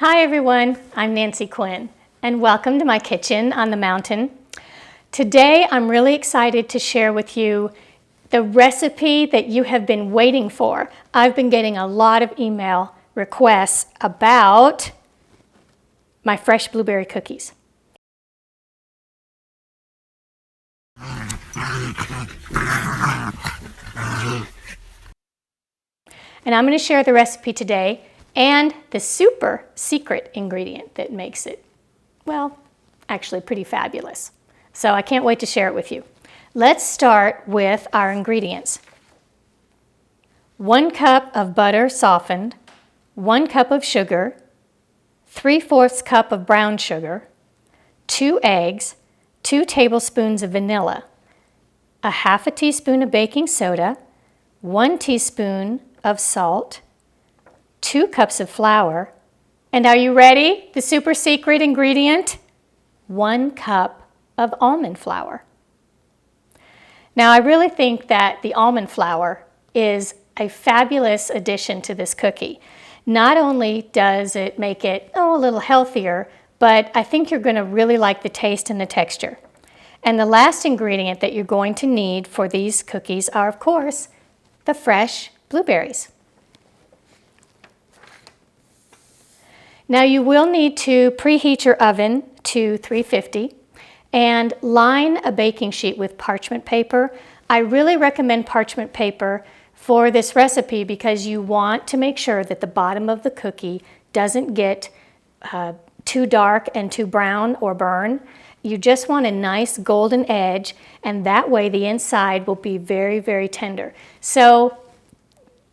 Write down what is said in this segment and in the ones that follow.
Hi everyone, I'm Nancy Quinn, and welcome to my kitchen on the mountain. Today I'm really excited to share with you the recipe that you have been waiting for. I've been getting a lot of email requests about my fresh blueberry cookies. And I'm going to share the recipe today and the super secret ingredient that makes it, well, actually pretty fabulous. So I can't wait to share it with you. Let's start with our ingredients. 1 cup of butter softened, 1 cup of sugar, 3/4 cup of brown sugar, 2 eggs, 2 tablespoons of vanilla, a 1/2 teaspoon of baking soda, 1 teaspoon of salt, 2 cups of flour, and are you ready? The super secret ingredient? 1 cup of almond flour. Now I really think that the almond flour is a fabulous addition to this cookie. Not only does it make it a little healthier, but I think you're going to really like the taste and the texture. And the last ingredient that you're going to need for these cookies are, of course, the fresh blueberries. Now you will need to preheat your oven to 350 and line a baking sheet with parchment paper. I really recommend parchment paper for this recipe because you want to make sure that the bottom of the cookie doesn't get too dark and too brown or burn. You just want a nice golden edge, and that way the inside will be very, very tender. So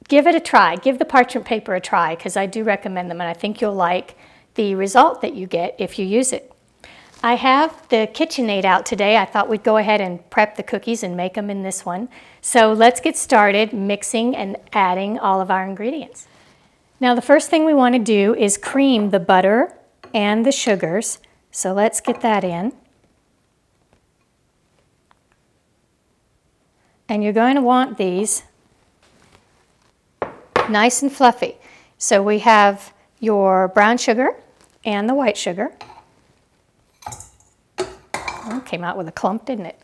give it a try. Give the parchment paper a try because I do recommend them, and I think you'll like the result that you get if you use it. I have the KitchenAid out today. I thought we'd go ahead and prep the cookies and make them in this one. So let's get started mixing and adding all of our ingredients. Now the first thing we want to do is cream the butter and the sugars. So let's get that in. And you're going to want these nice and fluffy. So we have your brown sugar and the white sugar. Oh, came out with a clump, didn't it?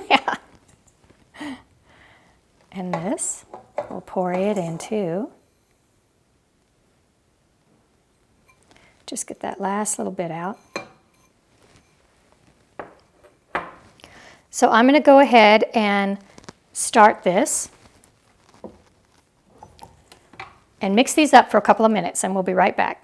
Yeah. And this, we'll pour it into. Just get that last little bit out. So I'm going to go ahead and start this and mix these up for a couple of minutes, and we'll be right back.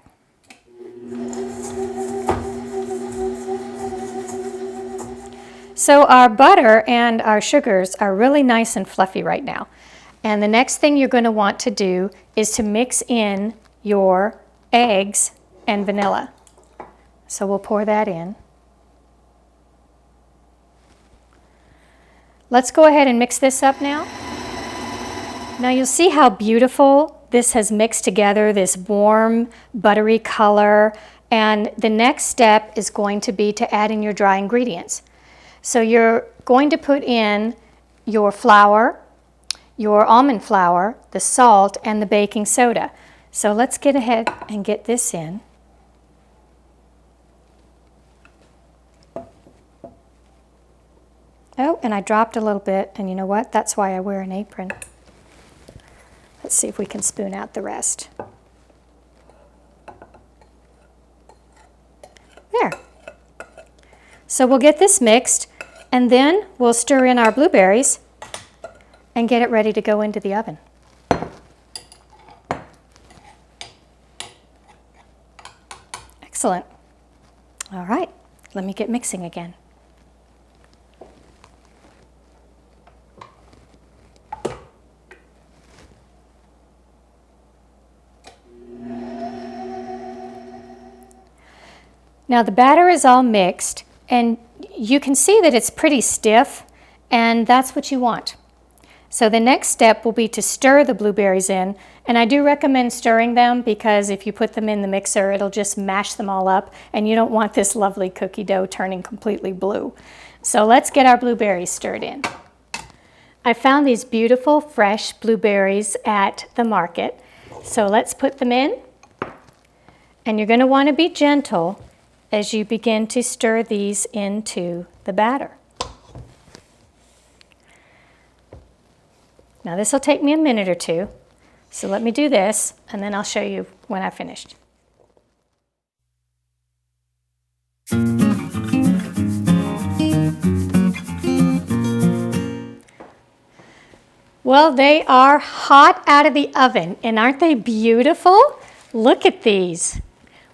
So our butter and our sugars are really nice and fluffy right now. And the next thing you're going to want to do is to mix in your eggs and vanilla. So we'll pour that in. Let's go ahead and mix this up now. Now you'll see how beautiful this has mixed together, this warm, buttery color. And the next step is going to be to add in your dry ingredients. So you're going to put in your flour, your almond flour, the salt, and the baking soda. So let's get ahead and get this in. Oh, and I dropped a little bit, and you know what? That's why I wear an apron. Let's see if we can spoon out the rest. There. So we'll get this mixed, and then we'll stir in our blueberries and get it ready to go into the oven. Excellent. All right, let me get mixing again. Now the batter is all mixed, and you can see that it's pretty stiff, and that's what you want. So the next step will be to stir the blueberries in, and I do recommend stirring them because if you put them in the mixer, it'll just mash them all up, and you don't want this lovely cookie dough turning completely blue. So let's get our blueberries stirred in. I found these beautiful fresh blueberries at the market, so let's put them in. And you're going to want to be gentle as you begin to stir these into the batter. Now this will take me a minute or two, so let me do this and then I'll show you when I've finished. Well, they are hot out of the oven, and aren't they beautiful? Look at these.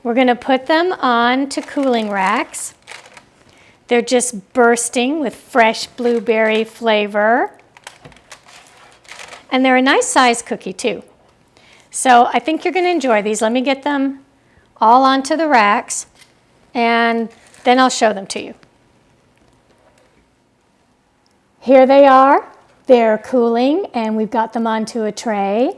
We're going to put them onto cooling racks. They're just bursting with fresh blueberry flavor. And they're a nice size cookie too. So I think you're going to enjoy these. Let me get them all onto the racks, and then I'll show them to you. Here they are. They're cooling, and we've got them onto a tray.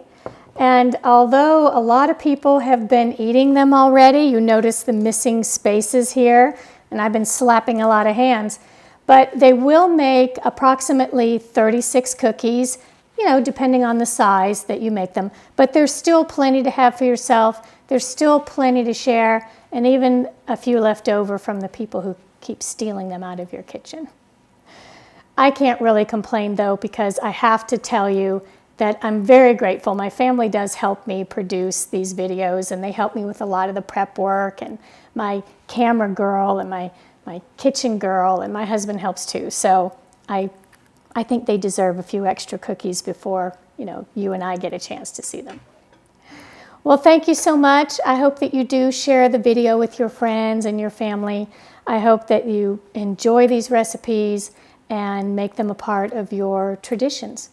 And although a lot of people have been eating them already, you notice the missing spaces here, and I've been slapping a lot of hands, but they will make approximately 36 cookies, you know, depending on the size that you make them. But there's still plenty to have for yourself. There's still plenty to share, and even a few left over from the people who keep stealing them out of your kitchen. I can't really complain though, because I have to tell you that I'm very grateful. My family does help me produce these videos, and they help me with a lot of the prep work, and my camera girl and my kitchen girl, and my husband helps too. So I think they deserve a few extra cookies before, you know, you and I get a chance to see them. Well, thank you so much. I hope that you do share the video with your friends and your family. I hope that you enjoy these recipes and make them a part of your traditions.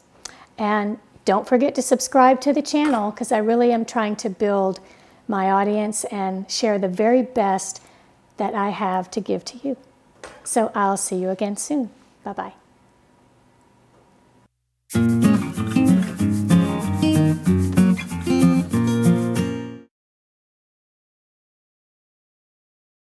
And don't forget to subscribe to the channel, because I really am trying to build my audience and share the very best that I have to give to you. So I'll see you again soon. Bye-bye.